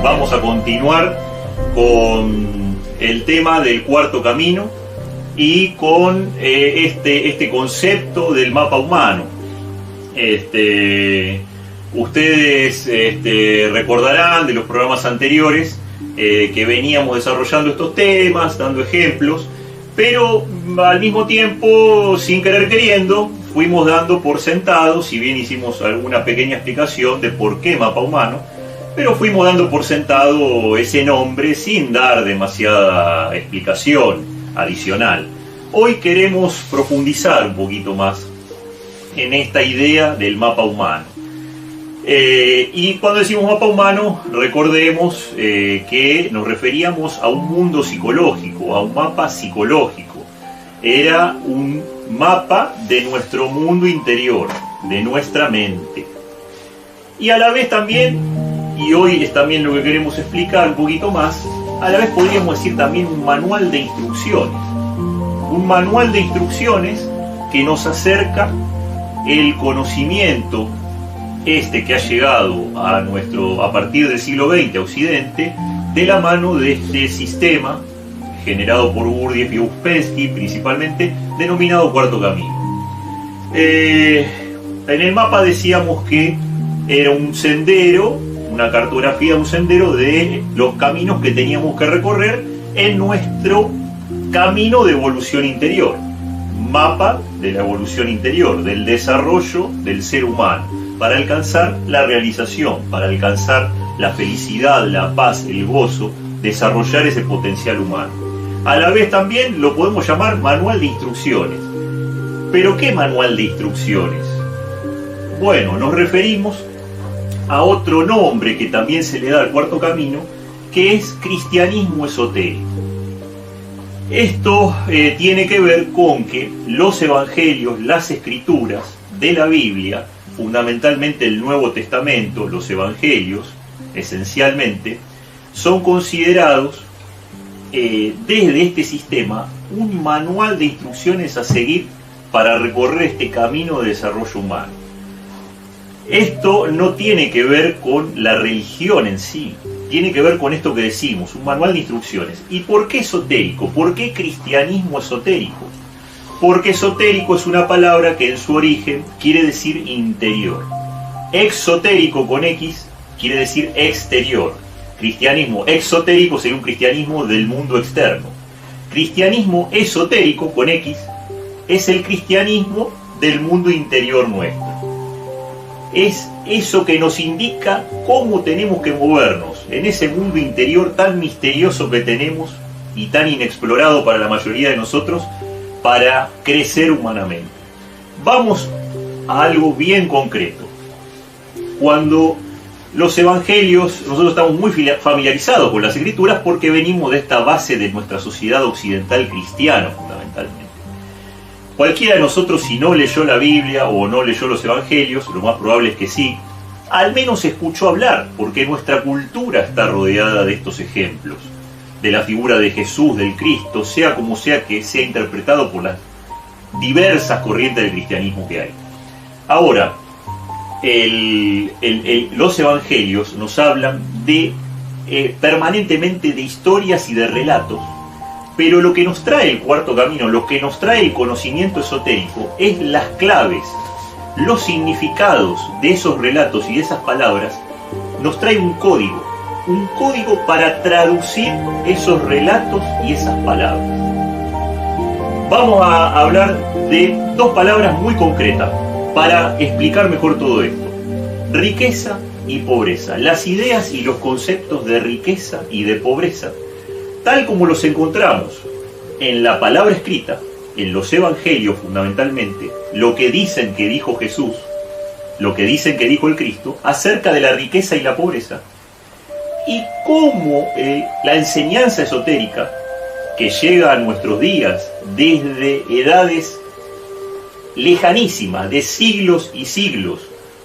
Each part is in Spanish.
Vamos a continuar con el tema del cuarto camino y con este concepto del mapa humano. Ustedes recordarán de los programas anteriores que veníamos desarrollando estos temas, dando ejemplos, pero al mismo tiempo, sin querer queriendo, fuimos dando por sentado, si bien hicimos alguna pequeña explicación de por qué mapa humano, pero fuimos dando por sentado ese nombre sin dar demasiada explicación adicional. Hoy queremos profundizar un poquito más en esta idea del mapa humano. Y cuando decimos mapa humano, recordemos que nos referíamos a un mundo psicológico, a un mapa psicológico. Era un mapa de nuestro mundo interior, de nuestra mente. Y a la vez también, y hoy es también lo que queremos explicar un poquito más, a la vez podríamos decir también un manual de instrucciones. Un manual de instrucciones que nos acerca el conocimiento que ha llegado a partir del siglo XX a Occidente, de la mano de este sistema generado por Gurdjieff y Ouspensky principalmente, denominado Cuarto Camino. En el mapa decíamos que era un sendero, una cartografía de un sendero de los caminos que teníamos que recorrer en nuestro camino de evolución interior. Mapa de la evolución interior, del desarrollo del ser humano, para alcanzar la realización, para alcanzar la felicidad, la paz, el gozo, desarrollar ese potencial humano. A la vez también lo podemos llamar manual de instrucciones. ¿Pero qué manual de instrucciones? Bueno, nos referimos a otro nombre que también se le da al cuarto camino, que es cristianismo esotérico. Esto tiene que ver con que los evangelios, las escrituras de la Biblia, fundamentalmente el Nuevo Testamento, los evangelios, esencialmente, son considerados desde este sistema un manual de instrucciones a seguir para recorrer este camino de desarrollo humano. Esto no tiene que ver con la religión en sí, tiene que ver con esto que decimos, un manual de instrucciones. ¿Y por qué esotérico? ¿Por qué cristianismo esotérico? Porque esotérico es una palabra que en su origen quiere decir interior. Exotérico con X quiere decir exterior. Cristianismo exotérico sería un cristianismo del mundo externo. Cristianismo esotérico con X es el cristianismo del mundo interior nuestro. Es eso que nos indica cómo tenemos que movernos en ese mundo interior tan misterioso que tenemos y tan inexplorado para la mayoría de nosotros, para crecer humanamente. Vamos a algo bien concreto. Cuando los evangelios, nosotros estamos muy familiarizados con las escrituras porque venimos de esta base de nuestra sociedad occidental cristiana, fundamentalmente. Cualquiera de nosotros, si no leyó la Biblia o no leyó los evangelios, lo más probable es que sí, al menos escuchó hablar, porque nuestra cultura está rodeada de estos ejemplos, de la figura de Jesús, del Cristo, sea como sea que sea interpretado por las diversas corrientes del cristianismo que hay. Ahora, los evangelios nos hablan permanentemente de historias y de relatos, pero lo que nos trae el cuarto camino, lo que nos trae el conocimiento esotérico, es las claves, los significados de esos relatos y de esas palabras. Nos trae un código para traducir esos relatos y esas palabras. Vamos a hablar de dos palabras muy concretas para explicar mejor todo esto: riqueza y pobreza. Las ideas y los conceptos de riqueza y de pobreza, tal como los encontramos en la palabra escrita, en los evangelios fundamentalmente, lo que dicen que dijo Jesús, lo que dicen que dijo el Cristo acerca de la riqueza y la pobreza, y cómo la enseñanza esotérica que llega a nuestros días desde edades lejanísimas, de siglos y siglos,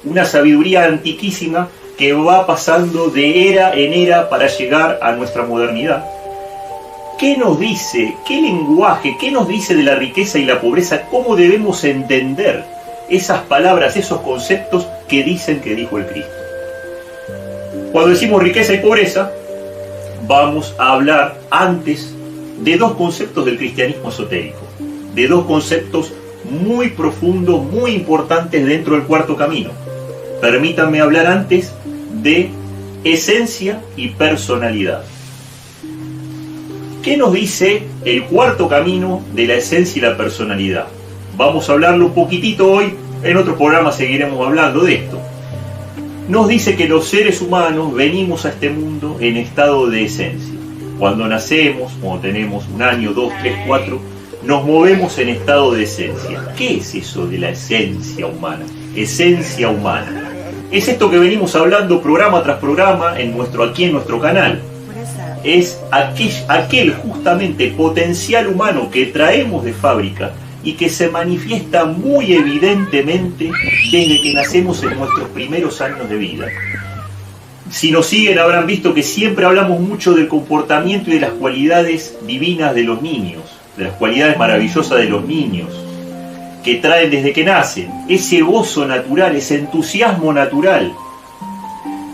una sabiduría antiquísima que va pasando de era en era para llegar a nuestra modernidad. ¿Qué nos dice? ¿Qué lenguaje? ¿Qué nos dice de la riqueza y la pobreza? ¿Cómo debemos entender esas palabras, esos conceptos que dicen que dijo el Cristo? Cuando decimos riqueza y pobreza, vamos a hablar antes de dos conceptos del cristianismo esotérico, de dos conceptos muy profundos, muy importantes dentro del cuarto camino. Permítanme hablar antes de esencia y personalidad. ¿Qué nos dice el cuarto camino de la esencia y la personalidad? Vamos a hablarlo un poquitito hoy, en otro programa seguiremos hablando de esto. Nos dice que los seres humanos venimos a este mundo en estado de esencia. Cuando nacemos, cuando tenemos 1 año, 2, 3, 4, nos movemos en estado de esencia. ¿Qué es eso de la esencia humana? Esencia humana. Es esto que venimos hablando programa tras programa aquí en nuestro canal. Es aquel justamente potencial humano que traemos de fábrica y que se manifiesta muy evidentemente desde que nacemos en nuestros primeros años de vida. Si nos siguen habrán visto que siempre hablamos mucho del comportamiento y de las cualidades divinas de los niños, de las cualidades maravillosas de los niños, que traen desde que nacen, ese gozo natural, ese entusiasmo natural.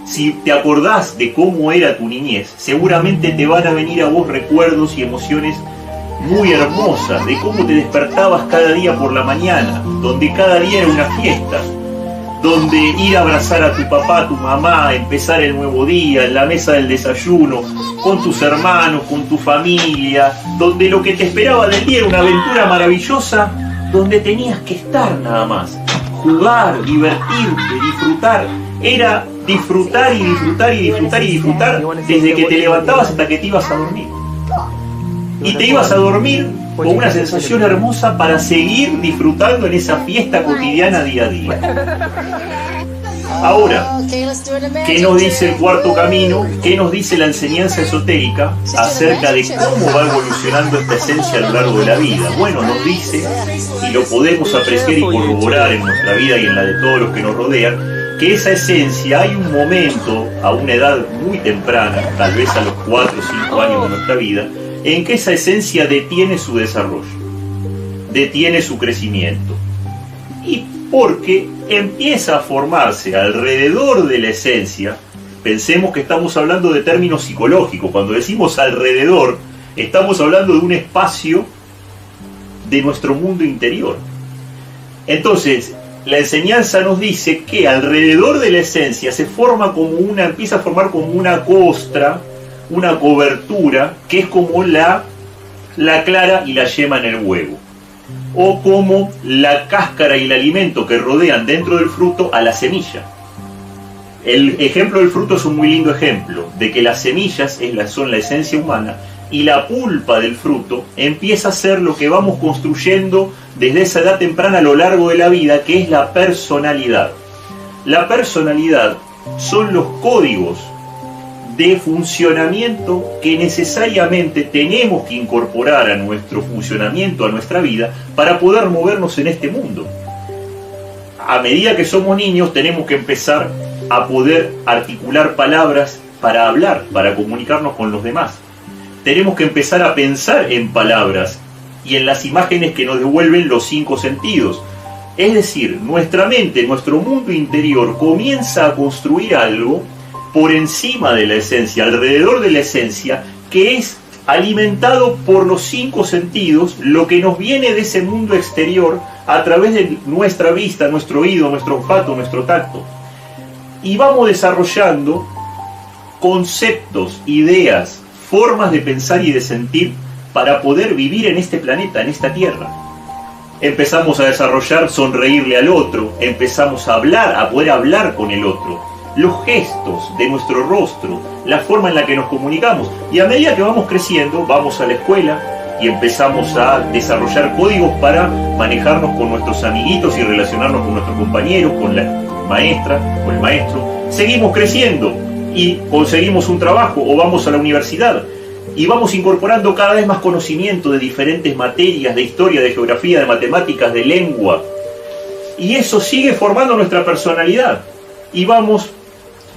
Si te acordás de cómo era tu niñez, seguramente te van a venir a vos recuerdos y emociones muy hermosas, de cómo te despertabas cada día por la mañana, donde cada día era una fiesta, donde ir a abrazar a tu papá, a tu mamá, empezar el nuevo día, en la mesa del desayuno, con tus hermanos, con tu familia, donde lo que te esperaba del día era una aventura maravillosa, donde tenías que estar nada más, jugar, divertirte, disfrutar. Era disfrutar y disfrutar y disfrutar y disfrutar desde que te levantabas hasta que te ibas a dormir. Y te ibas a dormir con una sensación hermosa para seguir disfrutando en esa fiesta cotidiana día a día. Ahora, ¿qué nos dice el cuarto camino? ¿Qué nos dice la enseñanza esotérica acerca de cómo va evolucionando esta esencia a lo largo de la vida? Bueno, nos dice, y lo podemos apreciar y corroborar en nuestra vida y en la de todos los que nos rodean, que esa esencia, hay un momento, a una edad muy temprana, tal vez a los 4 o 5 años de nuestra vida, en que esa esencia detiene su desarrollo, detiene su crecimiento. Y porque empieza a formarse alrededor de la esencia, pensemos que estamos hablando de términos psicológicos, cuando decimos alrededor, estamos hablando de un espacio de nuestro mundo interior. Entonces, la enseñanza nos dice que alrededor de la esencia empieza a formar como una costra, una cobertura, que es como la clara y la yema en el huevo, o como la cáscara y el alimento que rodean dentro del fruto a la semilla. El ejemplo del fruto es un muy lindo ejemplo de que las semillas son la esencia humana y la pulpa del fruto empieza a ser lo que vamos construyendo desde esa edad temprana a lo largo de la vida, que es la personalidad. La personalidad son los códigos de funcionamiento que necesariamente tenemos que incorporar a nuestro funcionamiento, a nuestra vida, para poder movernos en este mundo. A medida que somos niños tenemos que empezar a poder articular palabras para hablar, para comunicarnos con los demás. Tenemos que empezar a pensar en palabras y en las imágenes que nos devuelven los 5 sentidos. Es decir, nuestra mente, nuestro mundo interior comienza a construir algo por encima de la esencia, alrededor de la esencia, que es alimentado por los 5 sentidos, lo que nos viene de ese mundo exterior a través de nuestra vista, nuestro oído, nuestro olfato, nuestro tacto. Y vamos desarrollando conceptos, ideas, formas de pensar y de sentir para poder vivir en este planeta, en esta tierra. Empezamos a desarrollar sonreírle al otro, empezamos a hablar, a poder hablar con el otro, los gestos de nuestro rostro, la forma en la que nos comunicamos. Y a medida que vamos creciendo, vamos a la escuela y empezamos a desarrollar códigos para manejarnos con nuestros amiguitos y relacionarnos con nuestros compañeros, con la maestra, con el maestro. Seguimos creciendo y conseguimos un trabajo o vamos a la universidad y vamos incorporando cada vez más conocimiento de diferentes materias, de historia, de geografía, de matemáticas, de lengua. Y eso sigue formando nuestra personalidad. Y vamos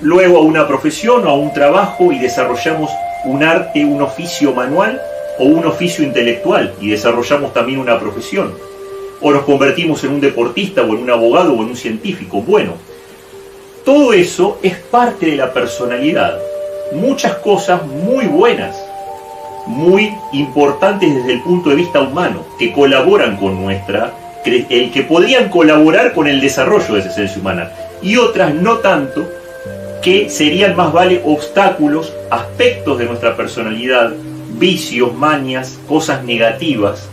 luego a una profesión o a un trabajo y desarrollamos un arte, un oficio manual o un oficio intelectual y desarrollamos también una profesión. O nos convertimos en un deportista o en un abogado o en un científico. Bueno, Todo eso es parte de la personalidad. Muchas cosas muy buenas, muy importantes desde el punto de vista humano, que colaboran con que podrían colaborar con el desarrollo de esa esencia humana, y otras no tanto, que serían más vale obstáculos, aspectos de nuestra personalidad, vicios, mañas, cosas negativas.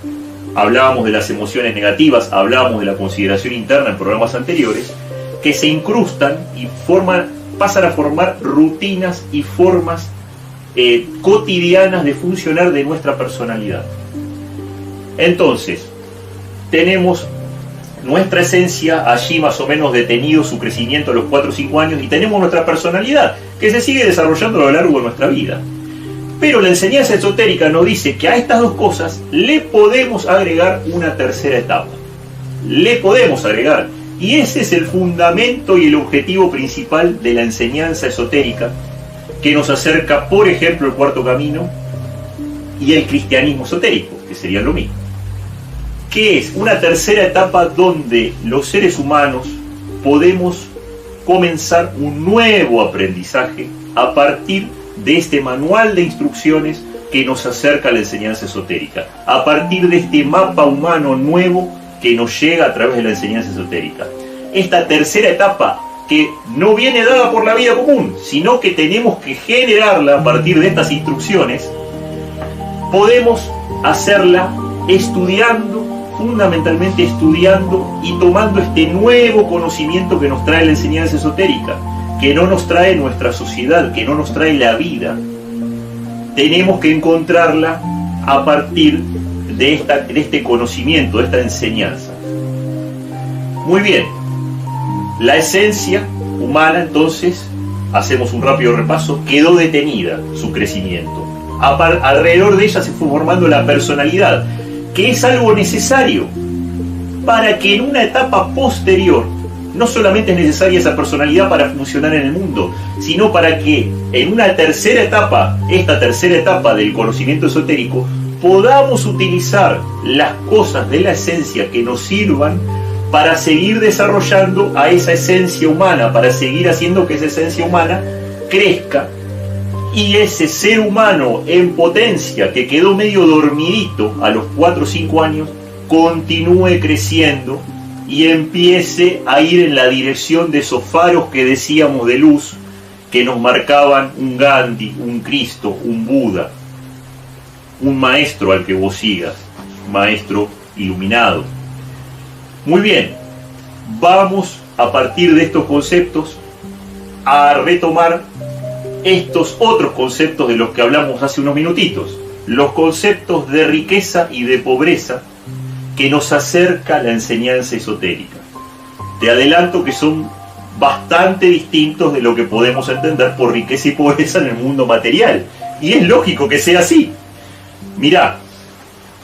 Hablábamos de las emociones negativas, hablábamos de la consideración interna en programas anteriores, que se incrustan y pasan a formar rutinas y formas cotidianas de funcionar de nuestra personalidad. Entonces, tenemos nuestra esencia allí más o menos detenido su crecimiento a los 4 o 5 años, y tenemos nuestra personalidad que se sigue desarrollando a lo largo de nuestra vida. Pero la enseñanza esotérica nos dice que a estas dos cosas le podemos agregar una tercera etapa. Le podemos agregar. Y ese es el fundamento y el objetivo principal de la enseñanza esotérica, que nos acerca, por ejemplo, el cuarto camino y el cristianismo esotérico, que serían lo mismo. Que es una tercera etapa donde los seres humanos podemos comenzar un nuevo aprendizaje a partir de este manual de instrucciones que nos acerca a la enseñanza esotérica, a partir de este mapa humano nuevo que nos llega a través de la enseñanza esotérica. Esta tercera etapa, que no viene dada por la vida común, sino que tenemos que generarla a partir de estas instrucciones, podemos hacerla estudiando, fundamentalmente estudiando y tomando este nuevo conocimiento que nos trae la enseñanza esotérica, que no nos trae nuestra sociedad, que no nos trae la vida. Tenemos que encontrarla a partir de este conocimiento, de esta enseñanza. Muy bien, la esencia humana, entonces, hacemos un rápido repaso, quedó detenida su crecimiento. Alrededor de ella se fue formando la personalidad, que es algo necesario para que en una etapa posterior, no solamente es necesaria esa personalidad para funcionar en el mundo, sino para que en una tercera etapa, esta tercera etapa del conocimiento esotérico, podamos utilizar las cosas de la esencia que nos sirvan para seguir desarrollando a esa esencia humana, para seguir haciendo que esa esencia humana crezca, y ese ser humano en potencia que quedó medio dormidito a los 4 o 5 años continúe creciendo y empiece a ir en la dirección de esos faros que decíamos de luz, que nos marcaban un Gandhi, un Cristo, un Buda, un maestro al que vos sigas, maestro iluminado. Muy bien, vamos a partir de estos conceptos a retomar estos otros conceptos de los que hablamos hace unos minutitos, los conceptos de riqueza y de pobreza que nos acerca la enseñanza esotérica. Te adelanto que son bastante distintos de lo que podemos entender por riqueza y pobreza en el mundo material, y es lógico que sea así. Mirá,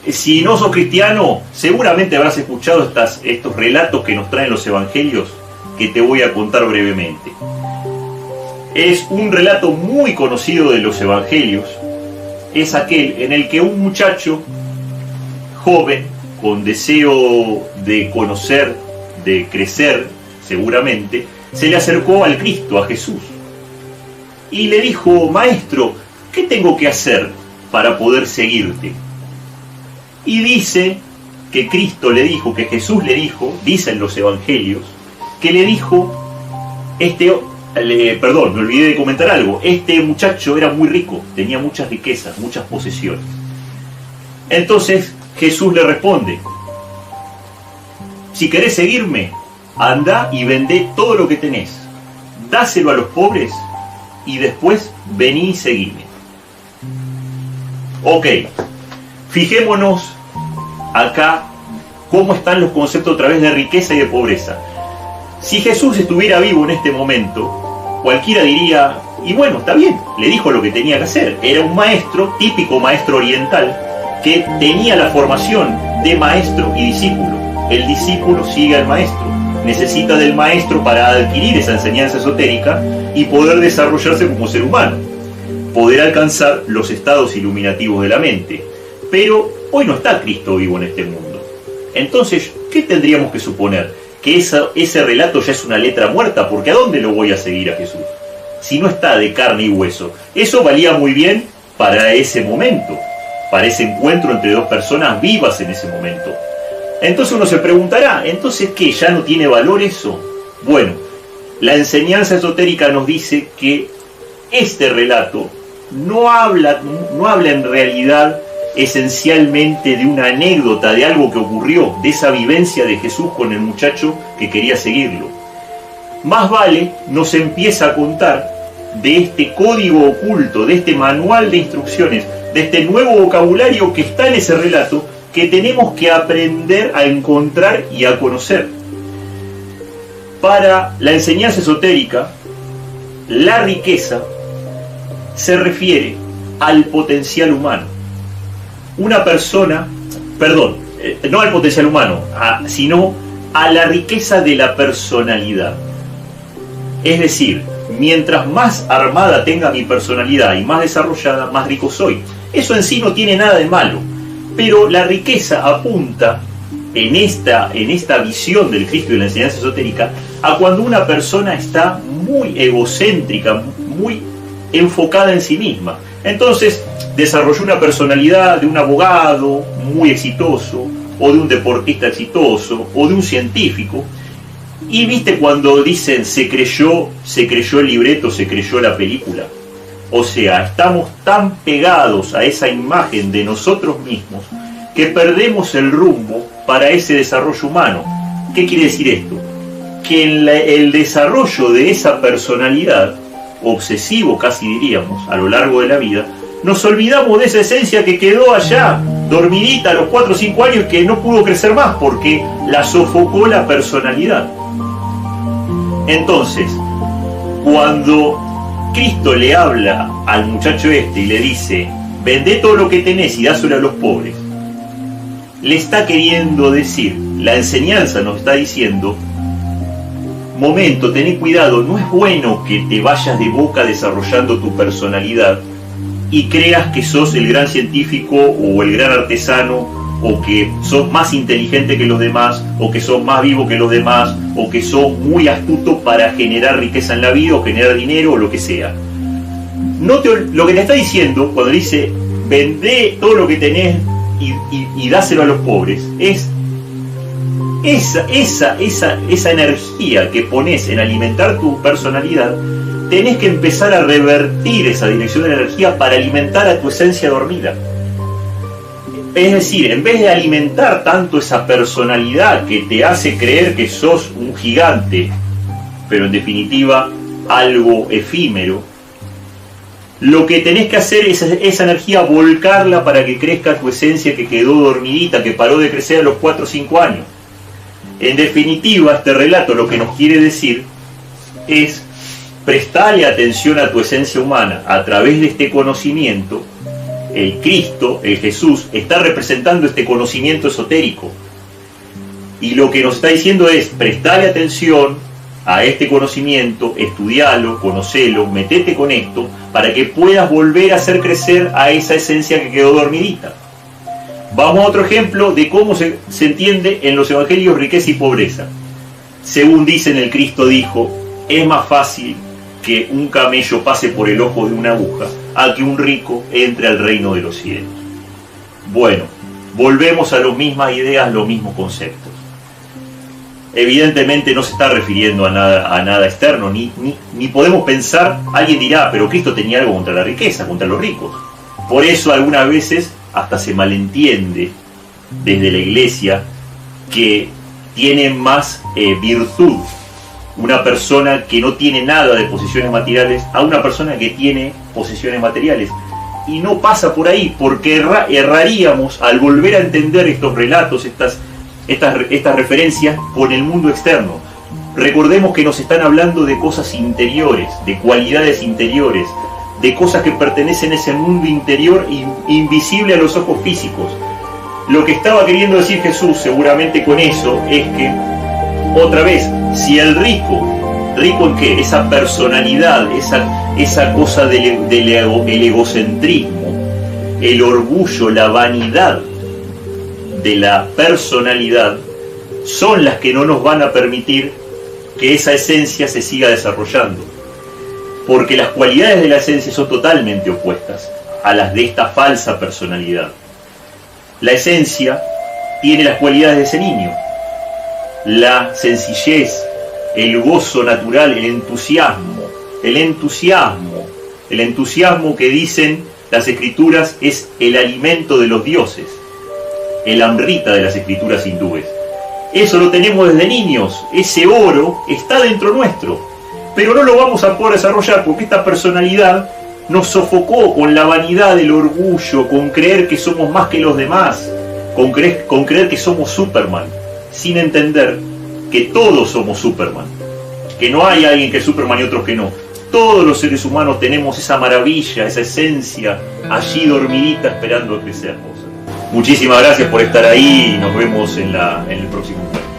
si no sos cristiano, seguramente habrás escuchado estos relatos que nos traen los evangelios, que te voy a contar brevemente. Es un relato muy conocido de los evangelios, es aquel en el que un muchacho joven, con deseo de conocer, de crecer, seguramente, se le acercó al Cristo, a Jesús, y le dijo: Maestro, ¿qué tengo que hacer para poder seguirte? Y dice que Cristo le dijo, que Jesús le dijo, dicen los evangelios, que le dijo, me olvidé de comentar algo, este muchacho era muy rico, tenía muchas riquezas, muchas posesiones. Entonces Jesús le responde: si querés seguirme, anda y vendé todo lo que tenés, dáselo a los pobres y después vení y seguime. Ok, fijémonos acá cómo están los conceptos a través de riqueza y de pobreza. Si Jesús estuviera vivo en este momento, cualquiera diría: y bueno, está bien, le dijo lo que tenía que hacer. Era un maestro, típico maestro oriental, que tenía la formación de maestro y discípulo. El discípulo sigue al maestro, necesita del maestro para adquirir esa enseñanza esotérica y poder desarrollarse como ser humano, poder alcanzar los estados iluminativos de la mente. Pero hoy no está Cristo vivo en este mundo. Entonces, ¿qué tendríamos que suponer? que ese relato ya es una letra muerta, porque ¿a dónde lo voy a seguir a Jesús? Si no está de carne y hueso. Eso valía muy bien para ese momento, para ese encuentro entre dos personas vivas en ese momento. Entonces uno se preguntará, ¿entonces qué? ¿Ya no tiene valor eso? Bueno, la enseñanza esotérica nos dice que este relato no habla en realidad esencialmente de una anécdota, de algo que ocurrió, de esa vivencia de Jesús con el muchacho que quería seguirlo. Más vale nos empieza a contar de este código oculto, de este manual de instrucciones, de este nuevo vocabulario que está en ese relato, que tenemos que aprender a encontrar y a conocer. Para la enseñanza esotérica, la riqueza se refiere al potencial humano. Una persona, no al potencial humano, sino a la riqueza de la personalidad. Es decir, mientras más armada tenga mi personalidad y más desarrollada, más rico soy. Eso en sí no tiene nada de malo, pero la riqueza apunta en esta visión del Cristo y la enseñanza esotérica a cuando una persona está muy egocéntrica, muy enfocada en sí misma. Entonces desarrolló una personalidad de un abogado muy exitoso, o de un deportista exitoso, o de un científico. Y viste cuando dicen se creyó el libreto, se creyó la película. O sea, estamos tan pegados a esa imagen de nosotros mismos que perdemos el rumbo para ese desarrollo humano. ¿Qué quiere decir esto? Que en el desarrollo de esa personalidad, obsesivo casi diríamos, a lo largo de la vida, nos olvidamos de esa esencia que quedó allá, dormidita a los 4 o 5 años y que no pudo crecer más porque la sofocó la personalidad. Entonces, cuando Cristo le habla al muchacho este y le dice, vendé todo lo que tenés y dáselo a los pobres, le está queriendo decir, la enseñanza nos está diciendo, momento, tené cuidado, no es bueno que te vayas de boca desarrollando tu personalidad y creas que sos el gran científico o el gran artesano, o que sos más inteligente que los demás, o que sos más vivo que los demás, o que sos muy astuto para generar riqueza en la vida, o generar dinero, o lo que sea. Lo que te está diciendo, cuando dice, vendé todo lo que tenés y dáselo a los pobres, es esa energía que pones en alimentar tu personalidad, tenés que empezar a revertir esa dirección de energía para alimentar a tu esencia dormida. Es decir, en vez de alimentar tanto esa personalidad que te hace creer que sos un gigante, pero en definitiva algo efímero, lo que tenés que hacer es esa energía volcarla para que crezca tu esencia que quedó dormidita, que paró de crecer a los 4 o 5 años. En definitiva, este relato lo que nos quiere decir es prestarle atención a tu esencia humana a través de este conocimiento. El Cristo, el Jesús, está representando este conocimiento esotérico. Y lo que nos está diciendo es, prestale atención a este conocimiento, estudialo, conocelo, metete con esto, para que puedas volver a hacer crecer a esa esencia que quedó dormidita. Vamos a otro ejemplo de cómo se entiende en los evangelios riqueza y pobreza. Según dicen, el Cristo dijo, es más fácil que un camello pase por el ojo de una aguja a que un rico entre al reino de los cielos. Bueno, volvemos a las mismas ideas, los mismos conceptos. Evidentemente no se está refiriendo a nada externo, ni podemos pensar, alguien dirá, pero Cristo tenía algo contra la riqueza, contra los ricos. Por eso algunas veces hasta se malentiende desde la iglesia que tiene más virtud una persona que no tiene nada de posesiones materiales a una persona que tiene posesiones materiales. Y no pasa por ahí, porque erraríamos al volver a entender estos relatos, estas referencias con el mundo externo. Recordemos que nos están hablando de cosas interiores, de cualidades interiores, de cosas que pertenecen a ese mundo interior invisible a los ojos físicos. Lo que estaba queriendo decir Jesús seguramente con eso es que, otra vez, si el rico en qué, esa personalidad, esa cosa del egocentrismo, el orgullo, la vanidad de la personalidad, son las que no nos van a permitir que esa esencia se siga desarrollando. Porque las cualidades de la esencia son totalmente opuestas a las de esta falsa personalidad. La esencia tiene las cualidades de ese niño: la sencillez, el gozo natural, el entusiasmo. El entusiasmo que dicen las escrituras es el alimento de los dioses, el amrita de las escrituras hindúes. Eso lo tenemos desde niños, ese oro está dentro nuestro, pero no lo vamos a poder desarrollar porque esta personalidad nos sofocó con la vanidad del orgullo, con creer que somos más que los demás, con creer que somos Superman, sin entender que todos somos Superman, que no hay alguien que es Superman y otros que no. Todos los seres humanos tenemos esa maravilla, esa esencia allí dormidita esperando a que sea hermosa. Muchísimas gracias por estar ahí y nos vemos en el próximo encuentro.